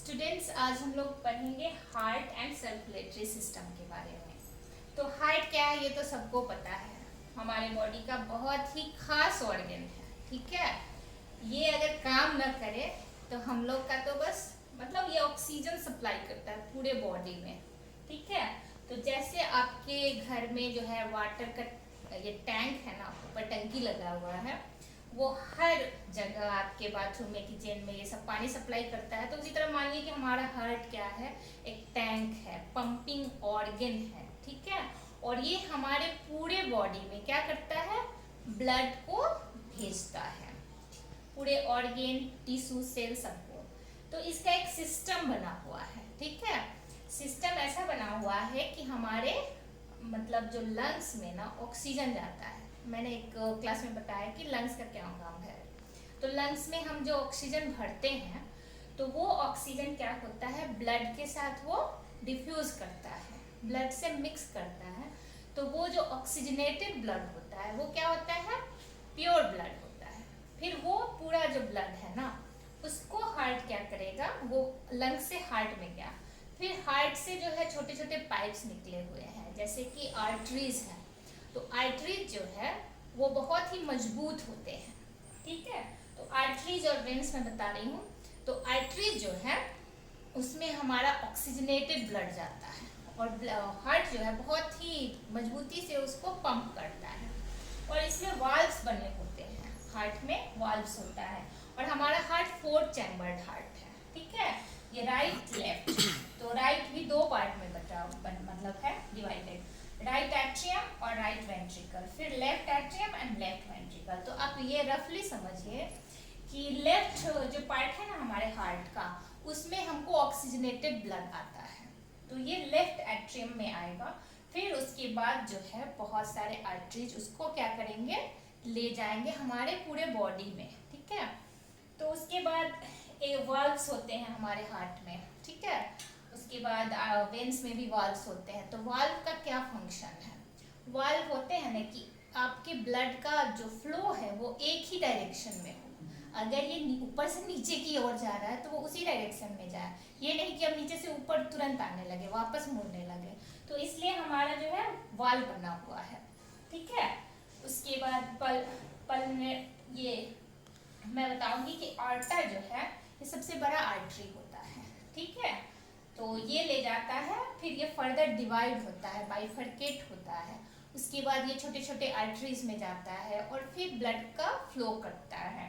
Students, आज हम लोग पढ़ेंगे हार्ट एंड सर्कुलेटरी सिस्टम के बारे में। तो हार्ट क्या है ये तो सबको पता है, हमारे बॉडी का बहुत ही खास ऑर्गन है। ठीक है, ये अगर काम न करे तो हम लोग का तो बस मतलब ये ऑक्सीजन सप्लाई करता है पूरे बॉडी में। ठीक है, तो जैसे आपके घर में जो है वाटर का ये टैंक है ना, ऊपर टंकी लगा हुआ है, वो हर जगह आपके बाथरूम में, किचन में ये सब पानी सप्लाई करता है। तो उसी तरह मानिए कि हमारा हार्ट क्या है, एक टैंक है, पंपिंग ऑर्गन है। ठीक है, और ये हमारे पूरे बॉडी में क्या करता है, ब्लड को भेजता है, पूरे ऑर्गन, टिश्यू, सेल सबको। तो इसका एक सिस्टम बना हुआ है। ठीक है, सिस्टम ऐसा बना हुआ है कि हमारे मतलब जो लंग्स में ना ऑक्सीजन जाता है। मैंने एक क्लास में बताया कि लंग्स का क्या काम है। तो लंग्स में हम जो ऑक्सीजन भरते हैं तो वो ऑक्सीजन क्या होता है, ब्लड के साथ वो डिफ्यूज करता है, ब्लड से मिक्स करता है। तो वो जो ऑक्सीजनेटेड ब्लड होता है वो क्या होता है, प्योर ब्लड होता है। फिर वो पूरा जो ब्लड है ना, उसको हार्ट क्या करेगा, वो लंग से हार्ट में गया, फिर हार्ट से जो है छोटे छोटे पाइप्स निकले हुए हैं, जैसे कि आर्टरीज है। तो आर्टरीज जो है वो बहुत ही मजबूत होते हैं। ठीक है, तो आर्टरीज और वेन्स में बता रही हूँ। तो आर्टरीज जो है उसमें हमारा ऑक्सीजनेटेड ब्लड जाता है, और हार्ट जो है बहुत ही मजबूती से उसको पंप करता है। और इसमें वाल्व्स बने होते हैं, हार्ट में वाल्व्स होता है। और हमारा हार्ट 4 चैम्बर्ड हार्ट है। ठीक है, ये राइट लेफ्ट, तो राइट भी 2 पार्ट में मतलब है डिवाइडेड, राइट एट्रियम और राइट वेंट्रिकल, फिर left atrium and left ventricle. तो आप ये रफली समझिए कि लेफ्ट जो पार्ट है ना हमारे हार्ट का, उसमें हमको ऑक्सीजनेटेड ब्लड आता है, तो ये लेफ्ट एट्रियम में आएगा। फिर उसके बाद जो है बहुत सारे आर्टरीज उसको क्या करेंगे, ले जाएंगे हमारे पूरे बॉडी में। ठीक है, तो उसके बाद वाल्व्स होते हैं हमारे हार्ट में। ठीक है, उसके बाद वेन्स में भी वाल्व्स होते हैं। तो वाल्व का क्या फंक्शन है, वाल्व होते हैं ना कि आपके ब्लड का जो फ्लो है वो एक ही डायरेक्शन में हो। अगर ये ऊपर से नीचे की ओर जा रहा है तो वो उसी डायरेक्शन में जाए, ये नहीं कि अब नीचे से ऊपर तुरंत आने लगे, वापस मुड़ने लगे। तो इसलिए हमारा जो है वाल्व बना हुआ है। ठीक है, उसके बाद पल में ये मैं बताऊंगी कि आर्टर जो है ये सबसे बड़ा आर्टरी होता है। ठीक है, तो ये ले जाता है, फिर ये फर्दर डिवाइड होता है, बाइफरकेट होता है। उसके बाद ये छोटे छोटे आर्टरीज में जाता है और फिर ब्लड का फ्लो करता है।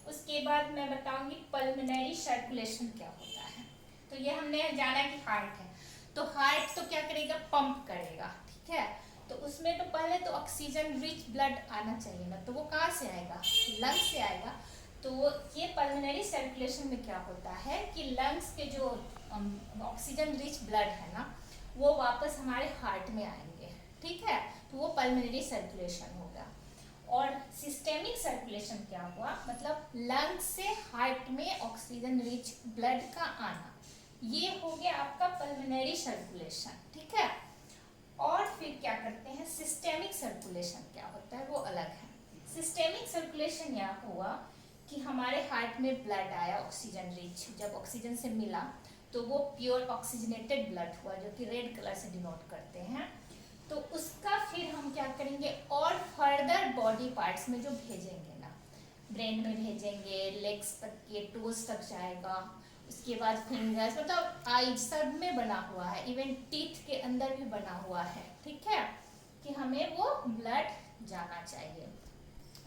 उसके बाद मैं बताऊंगी पल्मोनरी सर्कुलेशन क्या होता है। तो ये हमने जाना कि हार्ट है, तो हार्ट तो क्या करेगा, पंप करेगा। ठीक है, तो उसमें तो पहले तो ऑक्सीजन रिच ब्लड आना चाहिए ना, तो वो कहाँ से आएगा, लंग्स से आएगा। तो ये पल्मोनरी सर्कुलेशन में क्या होता है कि लंग्स के जो ऑक्सीजन रिच ब्लड है ना, वो वापस हमारे हार्ट में आएंगे। ठीक है, तो वो पल्मोनरी सर्कुलेशन होगा। और सिस्टेमिक सर्कुलेशन क्या हुआ, मतलब लंग्स से हार्ट में ऑक्सीजन रिच ब्लड का आना, ये हो गया आपका पल्मोनरी सर्कुलेशन। ठीक है, और फिर क्या करते हैं, सिस्टेमिक सर्कुलेशन क्या होता है वो अलग है। सिस्टेमिक सर्कुलेशन यह हुआ कि हमारे हार्ट में ब्लड आया ऑक्सीजन रिच, जब ऑक्सीजन से मिला तो वो प्योर ऑक्सीजनेटेड ब्लड हुआ, जो कि रेड कलर से डिनोट करते हैं। तो उसका फिर हम क्या करेंगे, और फर्दर बॉडी पार्ट्स में जो भेजेंगे ना, ब्रेन में भेजेंगे, लेग्स तक के टोज तक जाएगा, उसके बाद फिंगर्स, मतलब आईज सब में बना हुआ है, इवन टीथ के अंदर भी बना हुआ है। ठीक है, कि हमें वो ब्लड जाना चाहिए।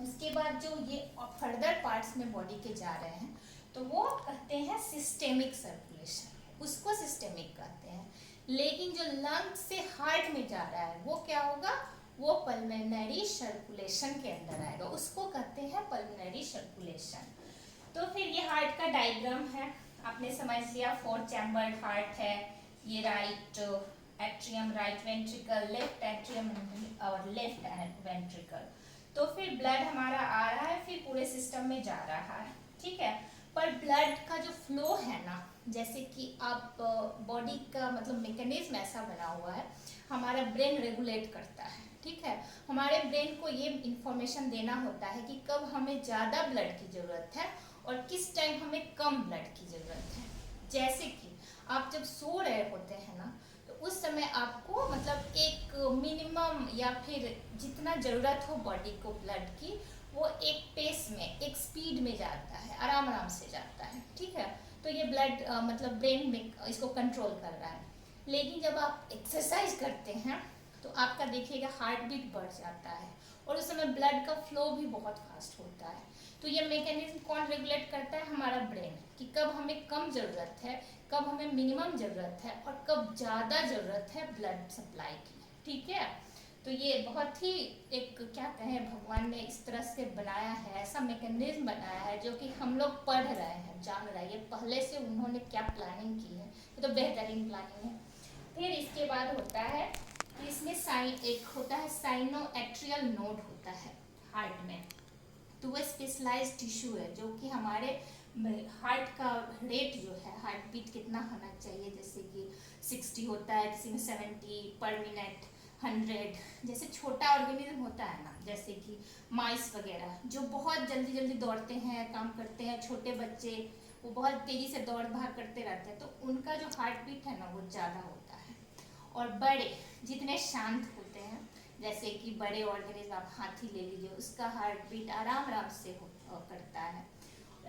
उसके बाद जो ये फर्दर पार्ट्स में बॉडी के जा रहे हैं तो वो कहते हैं सिस्टेमिक सर्कुलेशन, उसको सिस्टेमिक कहते हैं। लेकिन जो लंग से हार्ट में जा रहा है वो क्या होगा, वो पल्मोनरी सर्कुलेशन के अंदर आएगा, उसको कहते हैं पल्मोनरी सर्कुलेशन। तो फिर ये हार्ट का डायग्राम है, आपने समझ लिया, 4 चैम्बर्ड हार्ट है। ये right atrium, right ventricle, left atrium और लेफ्ट वेंट्रिकल। तो फिर ब्लड हमारा आ रहा है, फिर पूरे सिस्टम में जा रहा है। ठीक है, पर ब्लड का जो फ्लो है ना, जैसे कि आप बॉडी का मतलब मैकेनिज्म ऐसा बना हुआ है, हमारा ब्रेन रेगुलेट करता है। ठीक है, हमारे ब्रेन को ये इंफॉर्मेशन देना होता है कि कब हमें ज़्यादा ब्लड की ज़रूरत है और किस टाइम हमें कम ब्लड की ज़रूरत है। जैसे कि आप जब सो रहे होते हैं ना, तो उस समय आपको मतलब एक मिनिमम या फिर जितना ज़रूरत हो बॉडी को ब्लड की, वो एक पेस में, एक स्पीड में जाता है, आराम आराम से जाता है, ठीक है। तो ये ब्लड मतलब ब्रेन में इसको कंट्रोल कर रहा है। लेकिन जब आप एक्सरसाइज करते हैं तो आपका देखिएगा हार्ट बीट बढ़ जाता है, और उस समय ब्लड का फ्लो भी बहुत फास्ट होता है। तो ये मैकेनिज्म कौन रेगुलेट करता है? हमारा ब्रेन, कि कब हमें कम ज़रूरत है, कब हमें मिनिमम ज़रूरत है, और कब ज़्यादा ज़रूरत है ब्लड सप्लाई की, ठीक है। तो ये बहुत ही एक क्या कहें, भगवान ने इस तरह से बनाया है, ऐसा मैकेनिज्म बनाया है जो कि हम लोग पढ़ रहे हैं, जान रहे हैं ये पहले से उन्होंने क्या प्लानिंग की है। ये तो बेहतरीन प्लानिंग है। फिर इसके बाद होता है कि इसमें एक होता है साइनो एट्रियल नोड होता है हार्ट में। तो वो स्पेशलाइज्ड टिश्यू है जो कि हमारे हार्ट का रेट जो है, हार्ट बीट कितना होना चाहिए, जैसे कि 60 होता है, किसी में 70 पर मिनट, 100। जैसे छोटा ऑर्गेनिज्म होता है ना, जैसे कि माइस वगैरह जो बहुत जल्दी जल्दी दौड़ते हैं, काम करते हैं, छोटे बच्चे वो बहुत तेज़ी से दौड़ भाग करते रहते हैं, तो उनका जो हार्ट बीट है ना वो ज़्यादा होता है। और बड़े जितने शांत होते हैं, जैसे कि बड़े ऑर्गेनिज्म आप हाथी ले लीजिए, उसका हार्ट बीट आराम आराम से करता है।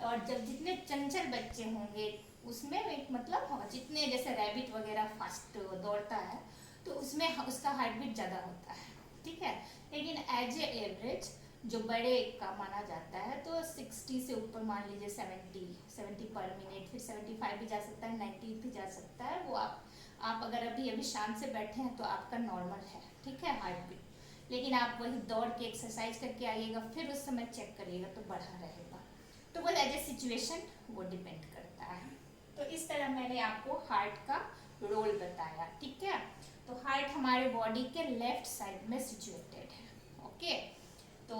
और जब जितने चंचल बच्चे होंगे उसमें एक मतलब जितने जैसे रैबिट वगैरह फास्ट दौड़ता है, तो उसमें उसका हार्ट बीट ज़्यादा होता है, ठीक है। लेकिन एज ए एवरेज जो बड़े का माना जाता है, तो 60 से ऊपर मान लीजिए, 70 पर मिनट, फिर 75 भी जा सकता है, 90 भी जा सकता है। वो आप अगर अभी अभी शांत से बैठे हैं तो आपका नॉर्मल है, ठीक है, हार्ट बीट। लेकिन आप वही दौड़ के एक्सरसाइज करके आइएगा, फिर उस समय चेक करिएगा तो बढ़ा रहेगा। तो वो एज ए सिचुएशन वो डिपेंड करता है। तो इस तरह मैंने आपको हार्ट का रोल बताया, ठीक है। तो हार्ट हमारे बॉडी के लेफ्ट साइड में सिचुएटेड है, ओके। तो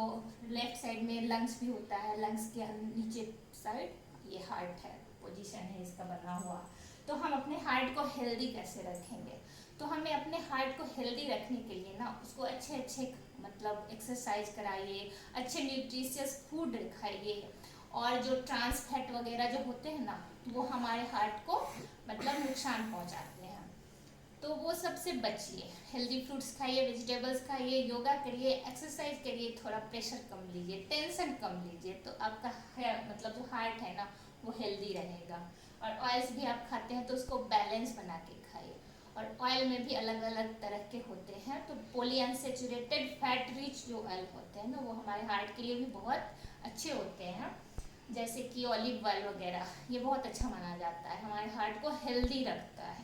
लेफ्ट साइड में लंग्स भी होता है, लंग्स के नीचे साइड ये हार्ट है, पोजीशन है इसका बना हुआ। तो हम अपने हार्ट को हेल्दी कैसे रखेंगे? तो हमें अपने हार्ट को हेल्दी रखने के लिए ना उसको अच्छे अच्छे मतलब एक्सरसाइज कराइए, अच्छे न्यूट्रिशियस फूड खाइए, और जो ट्रांस फैट वगैरह जो होते हैं ना, वो हमारे हार्ट को मतलब नुकसान पहुंचाते हैं, तो वो सबसे बचिए। हेल्दी फ्रूट्स खाइए, वेजिटेबल्स खाइए, योगा करिए, एक्सरसाइज करिए, थोड़ा प्रेशर कम लीजिए, टेंशन कम लीजिए, तो आपका मतलब जो हार्ट है ना वो हेल्दी रहेगा। और ऑयल्स भी आप खाते हैं तो उसको बैलेंस बना के खाइए। और ऑयल में भी अलग अलग तरह के होते हैं, तो पॉलीअनसेचुरेटेड फैट रिच जो ऑयल होते हैं ना, वो हमारे हार्ट के लिए भी बहुत अच्छे होते हैं। जैसे कि ऑलिव ऑयल वगैरह, ये बहुत अच्छा माना जाता है, हमारे हार्ट को हेल्दी रखता है।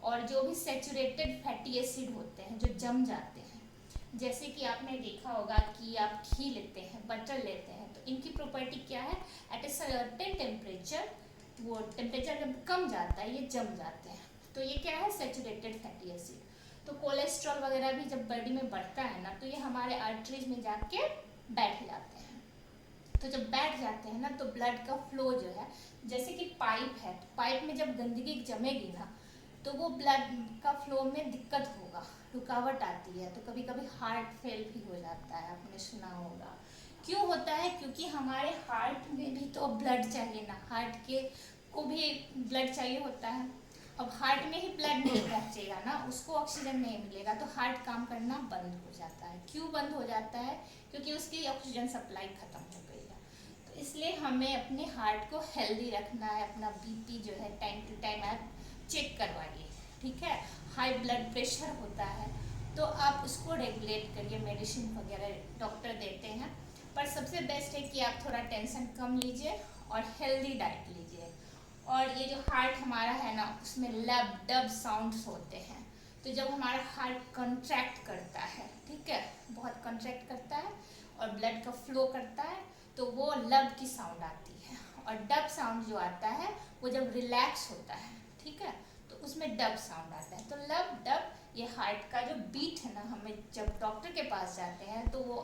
और जो भी सेचुरेटेड फैटी एसिड होते हैं जो जम जाते हैं, जैसे कि आपने देखा होगा कि आप घी लेते हैं, बटर लेते हैं, तो इनकी प्रॉपर्टी क्या है, एट ए सर्टेन टेम्परेचर, वो टेम्परेचर जब कम जाता है ये जम जाते हैं, तो ये क्या है, सेचुरेटेड फैटी एसिड। तो कोलेस्ट्रॉल वगैरह भी जब बॉडी में बढ़ता है ना, तो ये हमारे आर्टरीज में जाके बैठ जाते हैं। तो जब बैठ जाते हैं ना, तो ब्लड का फ्लो जो है, जैसे कि पाइप है, तो पाइप में जब गंदगी जमेगी ना, तो वो ब्लड का फ्लो में दिक्कत होगा, रुकावट आती है, तो कभी कभी हार्ट फेल भी हो जाता है, आपने सुना होगा। क्यों होता है? क्योंकि हमारे हार्ट में भी तो ब्लड चाहिए ना, हार्ट के को भी ब्लड चाहिए होता है। अब हार्ट में ही ब्लड नहीं पहुंचेगा ना, उसको ऑक्सीजन नहीं मिलेगा, तो हार्ट काम करना बंद हो जाता है। क्यों बंद हो जाता है? क्योंकि उसकी ऑक्सीजन सप्लाई खत्म हो गई है। तो इसलिए हमें अपने हार्ट को हेल्दी रखना है। अपना बीपी जो है टाइम टू टाइम आप चेक करवाइए, ठीक है। हाई ब्लड प्रेशर होता है तो आप उसको रेगुलेट करिए, मेडिसिन वगैरह डॉक्टर देते हैं। पर सबसे बेस्ट है कि आप थोड़ा टेंशन कम लीजिए और हेल्दी डाइट लीजिए। और ये जो हार्ट हमारा है ना, उसमें लब डब साउंड्स होते हैं। तो जब हमारा हार्ट कंट्रैक्ट करता है, ठीक है, बहुत कंट्रैक्ट करता है और ब्लड का फ्लो करता है, तो वो लब की साउंड आती है। और डब साउंड जो आता है वो जब रिलैक्स होता है, ठीक है, तो उसमें डब साउंड आता है। तो लब डब ये हार्ट का जो बीट है ना, हमें जब डॉक्टर के पास जाते हैं तो वो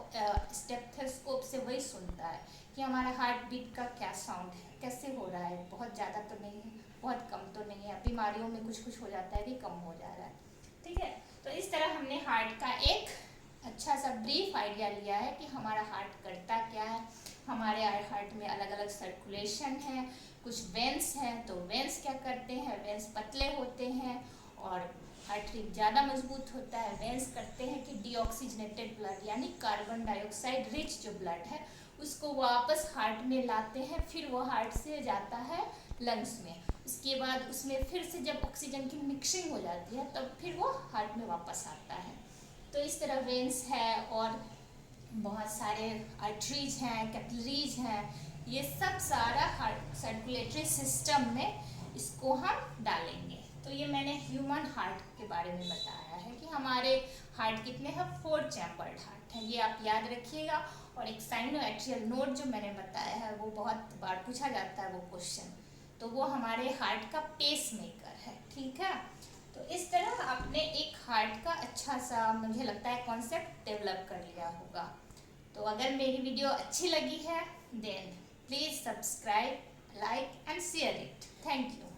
स्टेथोस्कोप से वही सुनता है कि हमारा हार्ट बीट का क्या साउंड है, कैसे हो रहा है, बहुत ज़्यादा तो नहीं है, बहुत कम तो नहीं है, बीमारियों में कुछ कुछ हो जाता है कि कम हो जा रहा है, ठीक है। तो इस तरह हमने हार्ट का एक अच्छा सा ब्रीफ आइडिया लिया है कि हमारा हार्ट करता क्या है। हमारे हार्ट में अलग अलग सर्कुलेशन है, कुछ वेंस हैं, तो वेंस क्या करते हैं, वेंस पतले होते हैं और आर्टरी ज़्यादा मजबूत होता है। वेंस करते हैं कि डीऑक्सीजनेटेड ब्लड यानी कार्बन डाइऑक्साइड रिच जो ब्लड है उसको वापस हार्ट में लाते हैं, फिर वो हार्ट से जाता है लंग्स में। उसके बाद उसमें फिर से जब ऑक्सीजन की मिक्सिंग हो जाती है तब फिर वो हार्ट में वापस आता है। तो इस तरह वेंस है और बहुत सारे आर्टरीज हैं, कैपिलरीज हैं, ये सब सारा हार्ट सर्कुलेटरी सिस्टम में इसको हम डालेंगे। तो ये मैंने ह्यूमन हार्ट के बारे में बताया है कि हमारे हार्ट कितने हैं, 4 चैम्बर्ड हार्ट है, ये आप याद रखिएगा। और एक साइनोएट्रियल नोड जो मैंने बताया है वो बहुत बार पूछा जाता है वो क्वेश्चन, तो वो हमारे हार्ट का पेस मेकर है, ठीक है। तो इस तरह आपने एक हार्ट का अच्छा सा मुझे लगता है कॉन्सेप्ट डेवलप कर लिया होगा। तो अगर मेरी वीडियो अच्छी लगी है then please subscribe, like and share it. Thank you.